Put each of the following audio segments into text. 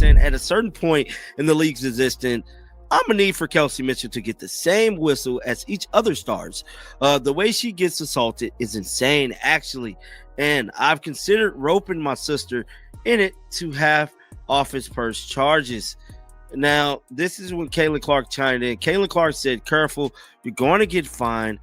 saying at a certain point in the league's existence, I'm gonna need for Kelsey Mitchell to get the same whistle as each other stars. The way she gets assaulted is insane, actually, and I've considered roping my sister in it to have office purse charges. Now, this is when Caitlin Clark chimed in. Caitlin Clark said, "Careful, you're going to get fined."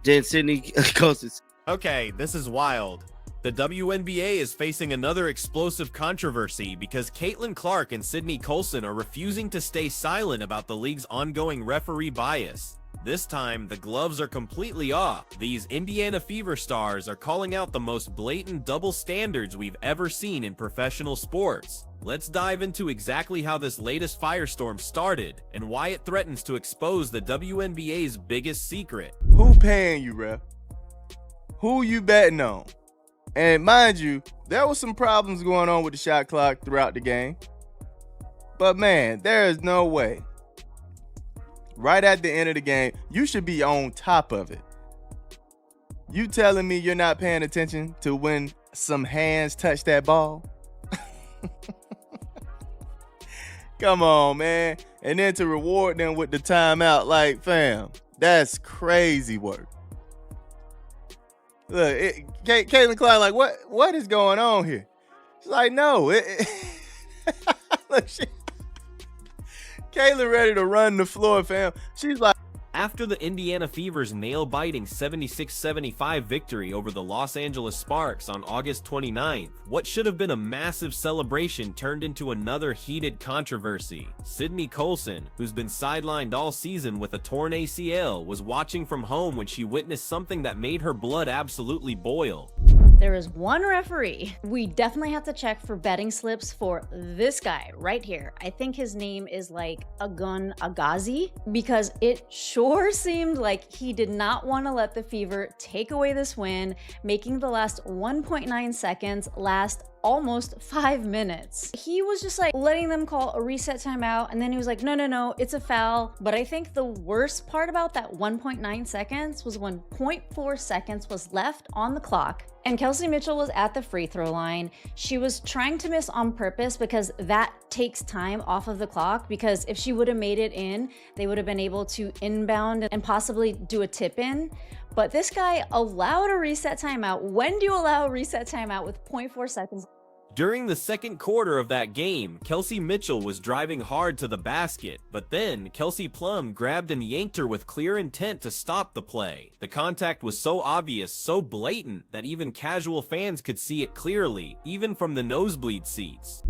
Then Sydney goes, "Okay, this is wild. The WNBA is facing another explosive controversy because Caitlin Clark and Sydney Colson are refusing to stay silent about the league's ongoing referee bias. This time, the gloves are completely off. These Indiana Fever stars are calling out the most blatant double standards we've ever seen in professional sports. Let's dive into exactly how this latest firestorm started and why it threatens to expose the WNBA's biggest secret." Who paying you, ref? Who you betting on? And mind you, there was some problems going on with the shot clock throughout the game. But man, there is no way. Right at the end of the game, you should be on top of it. You telling me you're not paying attention to when some hands touch that ball? Come on, man. And then to reward them with the timeout, like, fam, that's crazy work. Look, Caitlin Clark, like, what is going on here? She's like, no. Look, Caitlin ready to run the floor, fam. She's like, After the Indiana Fever's nail-biting 76-75 victory over the Los Angeles Sparks on August 29th, what should have been a massive celebration turned into another heated controversy. Sydney Colson, who's been sidelined all season with a torn ACL, was watching from home when she witnessed something that made her blood absolutely boil. There is one referee. We definitely have to check for betting slips for this guy right here. I think his name is like Agun Agazi, because it sure seemed like he did not want to let the Fever take away this win, making the last 1.9 seconds last almost 5 minutes. He was just like letting them call a reset timeout, and then he was like, no, it's a foul. But I think the worst part about that 1.9 seconds was when 0.4 seconds was left on the clock and Kelsey Mitchell was at the free throw line. She was trying to miss on purpose because that takes time off of the clock, because if she would have made it in, they would have been able to inbound and possibly do a tip in. But this guy allowed a reset timeout. When do you allow a reset timeout with 0.4 seconds? During the second quarter of that game, Kelsey Mitchell was driving hard to the basket, but then Kelsey Plum grabbed and yanked her with clear intent to stop the play. The contact was so obvious, so blatant, that even casual fans could see it clearly, even from the nosebleed seats.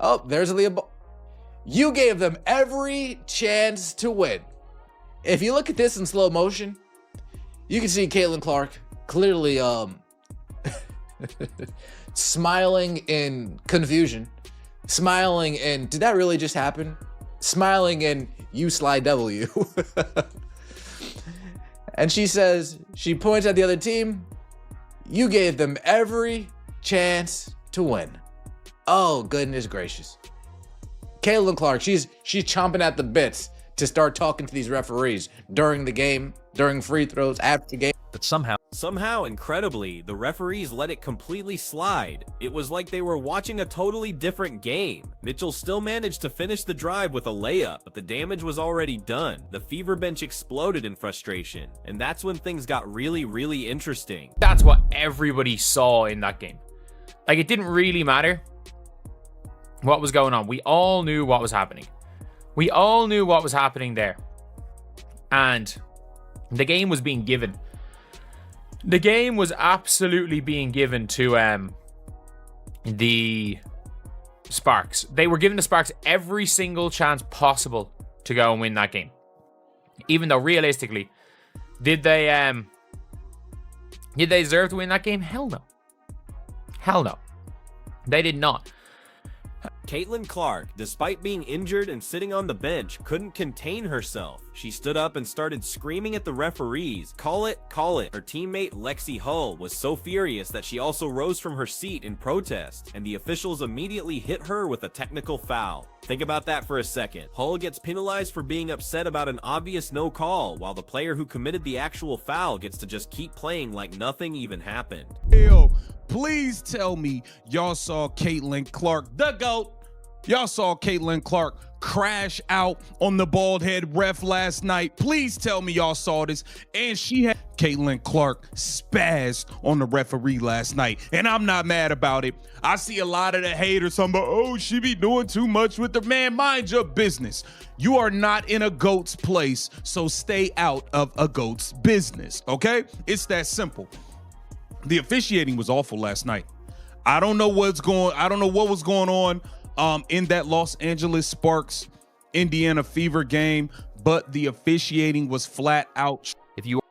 Oh, there's Leah. You gave them every chance to win. If you look at this in slow motion, you can see Caitlin Clark clearly smiling in confusion, smiling in, did that really just happen? Smiling in, you sly W. And she says, she points at the other team, you gave them every chance to win. Oh, goodness gracious. Caitlin Clark, she's chomping at the bits to start talking to these referees during the game, during free throws, after the game. But somehow, incredibly, the referees let it completely slide. It was like they were watching a totally different game. Mitchell still managed to finish the drive with a layup, but the damage was already done. The Fever bench exploded in frustration, and that's when things got really, really interesting. that's what everybody saw in that game. Like, it didn't really matter what was going on. We all knew what was happening. We all knew what was happening there. And the game was being given. The game was absolutely being given to the Sparks. They were giving the Sparks every single chance possible to go and win that game. Even though realistically, did they deserve to win that game? Hell no. Hell no. They did not. Caitlin Clark, despite being injured and sitting on the bench, couldn't contain herself. She stood up and started screaming at the referees, call it, call it. Her teammate Lexi Hull was so furious that she also rose from her seat in protest, and the officials immediately hit her with a technical foul. Think about that for a second. Hull gets penalized for being upset about an obvious no call, while the player who committed the actual foul gets to just keep playing like nothing even happened. Please tell me y'all saw Caitlin Clark, the GOAT. Y'all saw Caitlin Clark crash out on the bald head ref last night. Please tell me y'all saw this. And she had Caitlin Clark spazzed on the referee last night. And I'm not mad about it. I see a lot of the haters talking about, oh, she be doing too much with the man. Mind your business. You are not in a GOAT's place, so stay out of a GOAT's business, okay? It's that simple. The officiating was awful last night. I don't know what was going on in that Los Angeles Sparks Indiana Fever game, but the officiating was flat out.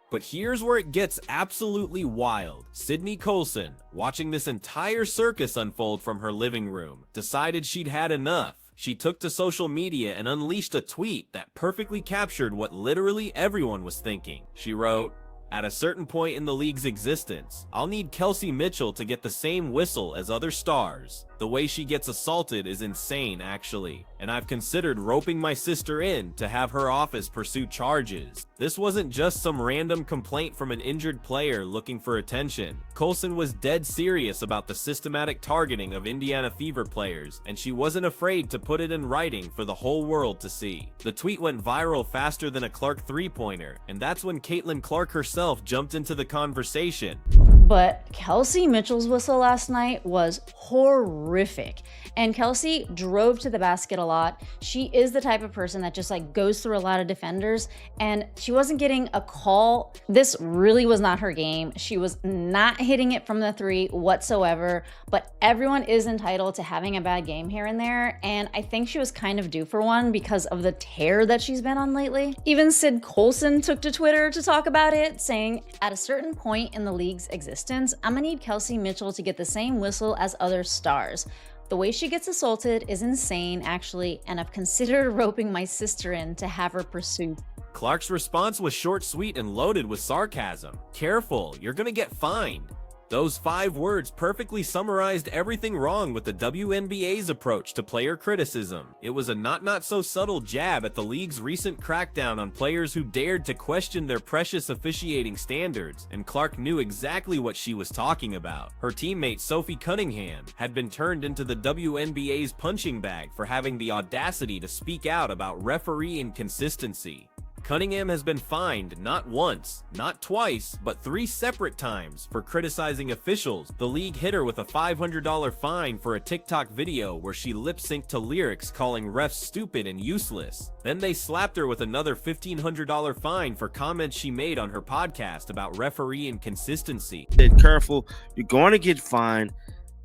But here's where it gets absolutely wild. Sydney Colson, watching this entire circus unfold from her living room, decided she'd had enough. She took to social media and unleashed a tweet that perfectly captured what literally everyone was thinking. She wrote, "At a certain point in the league's existence, I'll need Kelsey Mitchell to get the same whistle as other stars. The way she gets assaulted is insane, actually, and I've considered roping my sister in to have her office pursue charges. This wasn't just some random complaint from an injured player looking for attention. Colson was dead serious about the systematic targeting of Indiana Fever players, and she wasn't afraid to put it in writing for the whole world to see." The tweet went viral faster than a Clark three-pointer, and that's when Caitlin Clark herself jumped into the conversation. But Kelsey Mitchell's whistle last night was horrific. And Kelsey drove to the basket a lot. She is the type of person that just like goes through a lot of defenders, and she wasn't getting a call. This really was not her game. She was not hitting it from the three whatsoever, but everyone is entitled to having a bad game here and there. And I think she was kind of due for one because of the tear that she's been on lately. Even Sid Colson took to Twitter to talk about it, saying, "At a certain point in the league's existence, I'm gonna need Kelsey Mitchell to get the same whistle as other stars. The way she gets assaulted is insane, actually, and I've considered roping my sister in to have her pursue." Clark's response was short, sweet, and loaded with sarcasm. "Careful, you're gonna get fined." Those 5 words perfectly summarized everything wrong with the WNBA's approach to player criticism. It was a not-so-subtle jab at the league's recent crackdown on players who dared to question their precious officiating standards, and Clark knew exactly what she was talking about. Her teammate Sophie Cunningham had been turned into the WNBA's punching bag for having the audacity to speak out about referee inconsistency. Cunningham has been fined not once, not twice, but 3 separate times for criticizing officials. The league hit her with a $500 fine for a TikTok video where she lip-synced to lyrics calling refs stupid and useless. Then they slapped her with another $1,500 fine for comments she made on her podcast about referee inconsistency. Careful, you're going to get fined.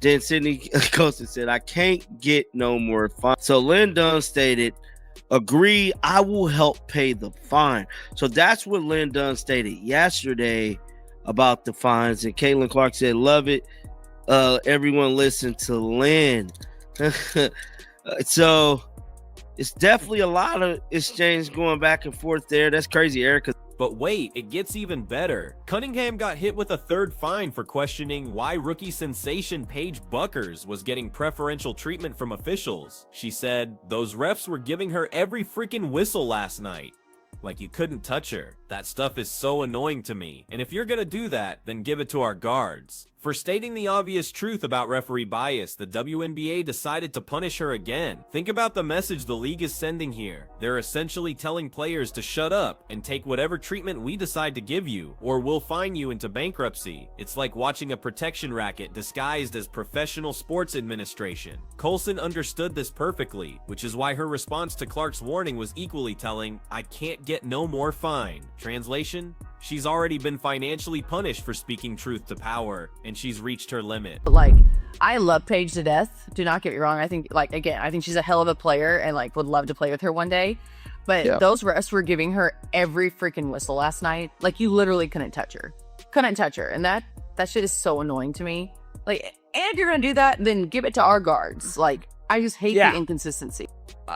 Then Sydney Colson said, "I can't get no more fine." So Lynn Dunn stated, "Agree, I will help pay the fine." So that's what Lynn Dunn stated yesterday about the fines. And Caitlin Clark said, "Love it. Everyone listen to Lynn." So it's definitely a lot of exchange going back and forth there. That's crazy, Eric. But wait, it gets even better. Cunningham got hit with a 3rd fine for questioning why rookie sensation Paige Buckers was getting preferential treatment from officials. She said, "Those refs were giving her every freaking whistle last night. Like you couldn't touch her. That stuff is so annoying to me. And if you're gonna do that, then give it to our guards." For stating the obvious truth about referee bias, the WNBA decided to punish her again. Think about the message the league is sending here. They're essentially telling players to shut up and take whatever treatment we decide to give you, or we'll fine you into bankruptcy. It's like watching a protection racket disguised as professional sports administration. Colson understood this perfectly, which is why her response to Clark's warning was equally telling: "I can't get no more fine." Translation: she's already been financially punished for speaking truth to power, and she's reached her limit. Like, I love Paige to death. Do not get me wrong. I think, like, again, I think she's a hell of a player and, like, would love to play with her one day. But those refs were giving her every freaking whistle last night. Like, you literally couldn't touch her. Couldn't touch her. And that shit is so annoying to me. Like, and if you're going to do that, then give it to our guards. Like, I just hate the inconsistency.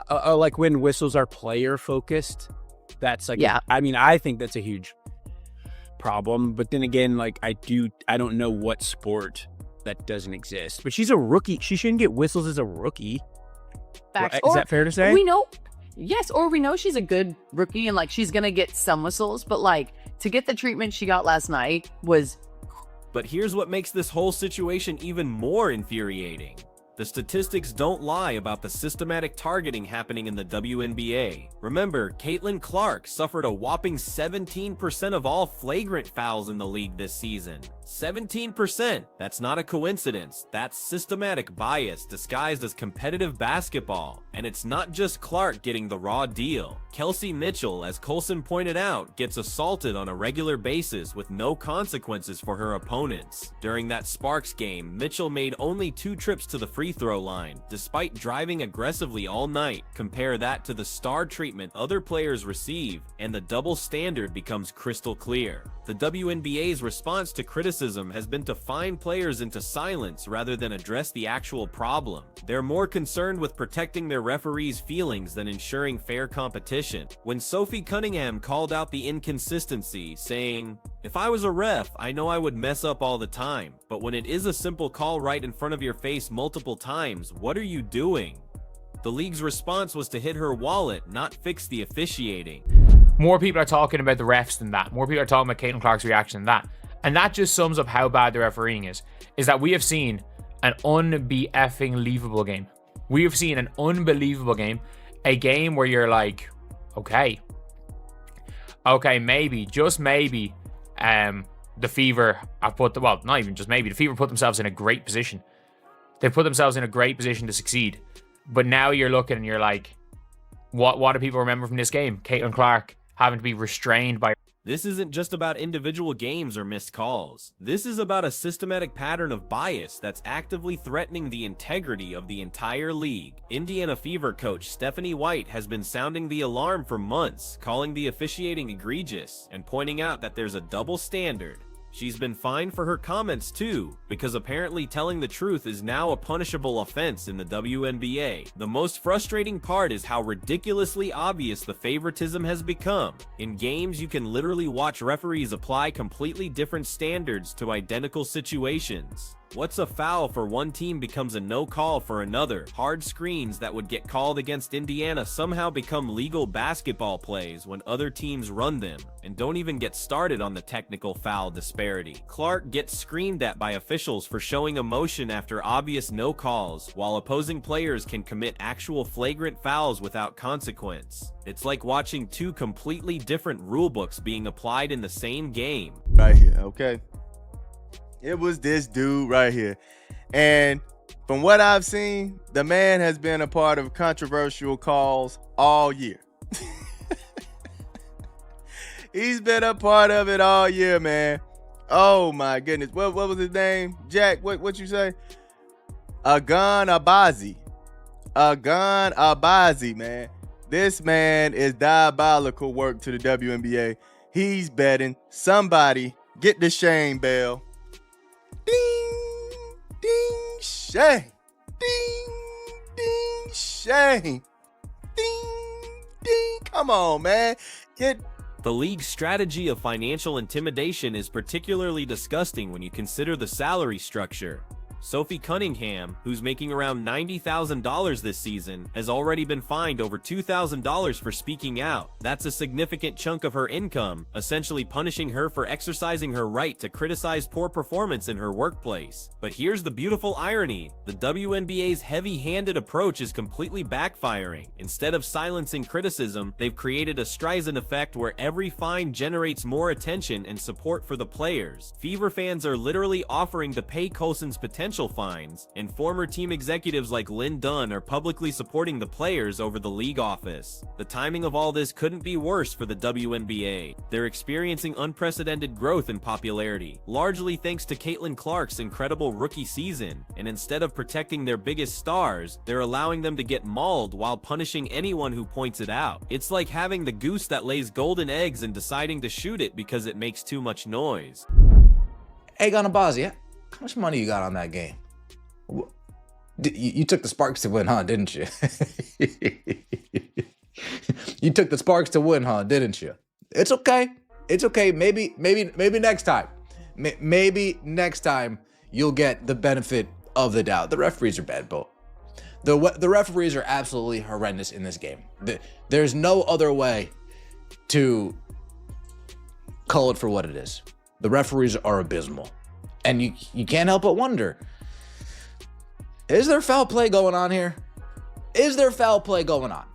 Like, when whistles are player-focused, that's, like, I mean, I think that's a huge problem. But then again, like, I don't know what sport that doesn't exist. But she's a rookie. She shouldn't get whistles as a rookie. Facts. Is that fair to say? We know, yes, or we know she's a good rookie and, like, she's gonna get some whistles, but, like, to get the treatment she got last night was But here's what makes this whole situation even more infuriating. The statistics don't lie about the systematic targeting happening in the WNBA. Remember, Caitlin Clark suffered a whopping 17% of all flagrant fouls in the league this season. 17%! That's not a coincidence. That's systematic bias disguised as competitive basketball. And it's not just Clark getting the raw deal. Kelsey Mitchell, as Coulson pointed out, gets assaulted on a regular basis with no consequences for her opponents. During that Sparks game, Mitchell made only 2 trips to the free throw line, despite driving aggressively all night. Compare that to the star treatment other players receive, and the double standard becomes crystal clear. The WNBA's response to criticism has been to fine players into silence rather than address the actual problem. They're more concerned with protecting their referees' feelings than ensuring fair competition. When Sophie Cunningham called out the inconsistency, saying, "If I was a ref, I know I would mess up all the time, but when it is a simple call right in front of your face multiple times, what are you doing?" The league's response was to hit her wallet, not fix the officiating. More people are talking about the refs than that. More people are talking about Caitlin Clark's reaction than that. And that just sums up how bad the refereeing is that we have seen an unbelievable game. We have seen an unbelievable game. A game where you're like, okay, maybe, just maybe, the Fever have not even just maybe, the Fever put themselves in a great position. They put themselves in a great position to succeed. But now you're looking and you're like, what do people remember from this game? Caitlin Clark having to be restrained by... This isn't just about individual games or missed calls. This is about a systematic pattern of bias that's actively threatening the integrity of the entire league. Indiana Fever coach Stephanie White has been sounding the alarm for months, calling the officiating egregious and pointing out that there's a double standard. She's been fined for her comments too, because apparently telling the truth is now a punishable offense in the WNBA. The most frustrating part is how ridiculously obvious the favoritism has become. In games, you can literally watch referees apply completely different standards to identical situations. What's a foul for one team becomes a no call for another. Hard screens that would get called against Indiana somehow become legal basketball plays when other teams run them. And don't even get started on the technical foul disparity. Clark gets screamed at by officials for showing emotion after obvious no calls, while opposing players can commit actual flagrant fouls without consequence. It's like watching 2 completely different rulebooks being applied in the same game. Right here, okay? It was this dude right here. And from what I've seen, the man has been a part of controversial calls all year. He's been a part of it all year, man. Oh my goodness. What was his name? Jack, what you say? Agan Abazi. Agan Abazi, man. This man is diabolical work to the WNBA. He's betting. Somebody get the shame bell. Ding, ding, shame. Ding, ding, shame. Ding, ding. Come on, man. The league's strategy of financial intimidation is particularly disgusting when you consider the salary structure. Sophie Cunningham, who's making around $90,000 this season, has already been fined over $2,000 for speaking out. That's a significant chunk of her income, essentially punishing her for exercising her right to criticize poor performance in her workplace. But here's the beautiful irony. The WNBA's heavy-handed approach is completely backfiring. Instead of silencing criticism, they've created a Streisand effect where every fine generates more attention and support for the players. Fever fans are literally offering to pay Coulson's potential fines, and former team executives like Lynn Dunn are publicly supporting the players over the league office. The timing of all this couldn't be worse for the WNBA. They're experiencing unprecedented growth in popularity, largely thanks to Caitlin Clark's incredible rookie season, and instead of protecting their biggest stars, they're allowing them to get mauled while punishing anyone who points it out. It's like having the goose that lays golden eggs and deciding to shoot it because it makes too much noise. Hey, Ganabazi, how much money you got on that game? You took the Sparks to win, huh? Didn't you? You took the Sparks to win, huh? Didn't you? It's okay. It's okay. Maybe next time. Maybe next time you'll get the benefit of the doubt. The referees are bad, Bo. The referees are absolutely horrendous in this game. There's no other way to call it for what it is. The referees are abysmal. And you can't help but wonder, is there foul play going on here? Is there foul play going on?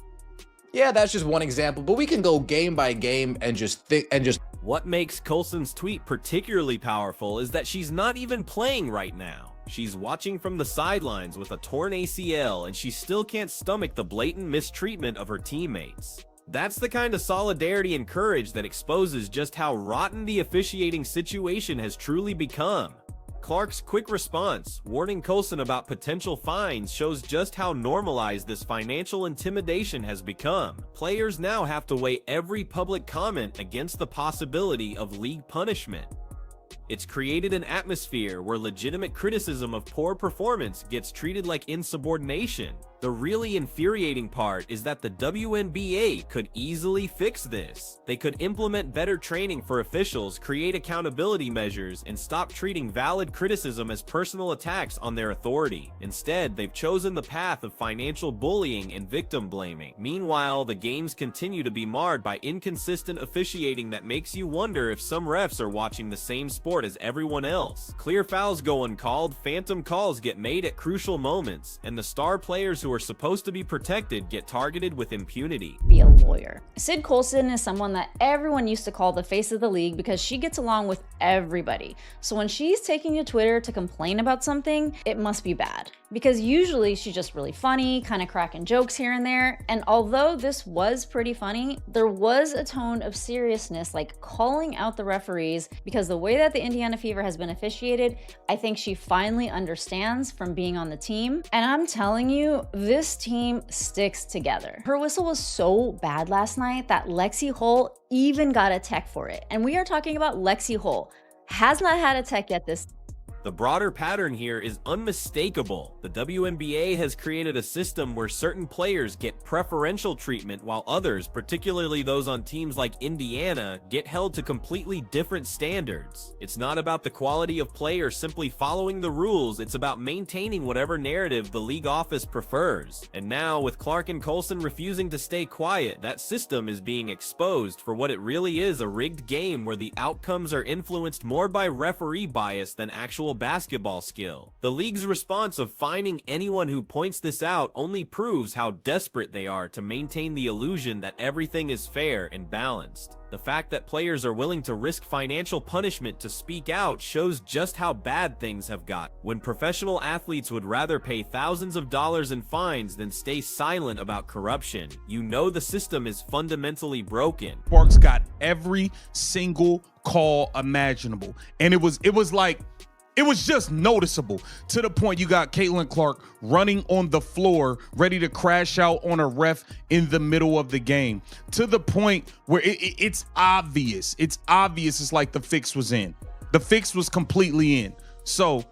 Yeah, that's just one example, but we can go game by game and just think and just. What makes Coulson's tweet particularly powerful is that she's not even playing right now. She's watching from the sidelines with a torn ACL, and she still can't stomach the blatant mistreatment of her teammates. That's the kind of solidarity and courage that exposes just how rotten the officiating situation has truly become. Clark's quick response, warning Coulson about potential fines, shows just how normalized this financial intimidation has become. Players now have to weigh every public comment against the possibility of league punishment. It's created an atmosphere where legitimate criticism of poor performance gets treated like insubordination. The really infuriating part is that the WNBA could easily fix this. They could implement better training for officials, create accountability measures, and stop treating valid criticism as personal attacks on their authority. Instead, they've chosen the path of financial bullying and victim blaming. Meanwhile, the games continue to be marred by inconsistent officiating that makes you wonder if some refs are watching the same sport as everyone else. Clear fouls go uncalled, phantom calls get made at crucial moments, and the star players who are supposed to be protected get targeted with impunity. Be a lawyer. Sid Coulson is someone that everyone used to call the face of the league because she gets along with everybody. So when she's taking to Twitter to complain about something, it must be bad. Because usually she's just really funny, kind of cracking jokes here and there. And although this was pretty funny, there was a tone of seriousness, like calling out the referees, because the way that the Indiana Fever has been officiated, I think she finally understands from being on the team. And I'm telling you, this team sticks together. Her whistle was so bad last night that Lexi Hull even got a tech for it. And we are talking about Lexi Hull. Has not had a tech yet this. The broader pattern here is unmistakable. The WNBA has created a system where certain players get preferential treatment while others, particularly those on teams like Indiana, get held to completely different standards. It's not about the quality of play or simply following the rules, it's about maintaining whatever narrative the league office prefers. And now, with Clark and Coulson refusing to stay quiet, that system is being exposed for what it really is, a rigged game where the outcomes are influenced more by referee bias than actual basketball skill. The league's response of fining anyone who points this out only proves how desperate they are to maintain the illusion that everything is fair and balanced. The fact that players are willing to risk financial punishment to speak out shows just how bad things have got. When professional athletes would rather pay thousands of dollars in fines than stay silent about corruption, you know the system is fundamentally broken. Sparks got every single call imaginable, and it was just noticeable, to the point you got Caitlin Clark running on the floor, ready to crash out on a ref in the middle of the game, to the point where it's obvious. It's obvious. It's like the fix was in. The fix was completely in. So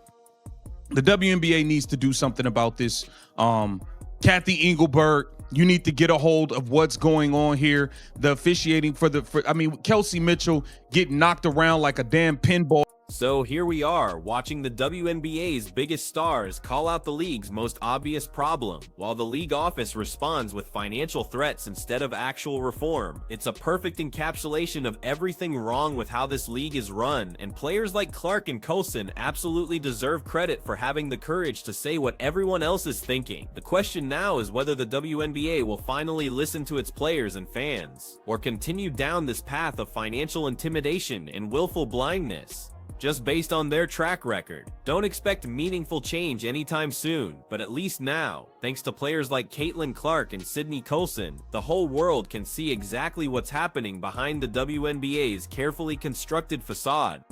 the WNBA needs to do something about this. Kathy Engelberg, you need to get a hold of what's going on here. The officiating Kelsey Mitchell getting knocked around like a damn pinball. So here we are, watching the WNBA's biggest stars call out the league's most obvious problem, while the league office responds with financial threats instead of actual reform. It's a perfect encapsulation of everything wrong with how this league is run, and players like Clark and Coulson absolutely deserve credit for having the courage to say what everyone else is thinking. The question now is whether the WNBA will finally listen to its players and fans, or continue down this path of financial intimidation and willful blindness. Just based on their track record, don't expect meaningful change anytime soon, but at least now, thanks to players like Caitlin Clark and Sydney Coulson, the whole world can see exactly what's happening behind the WNBA's carefully constructed facade.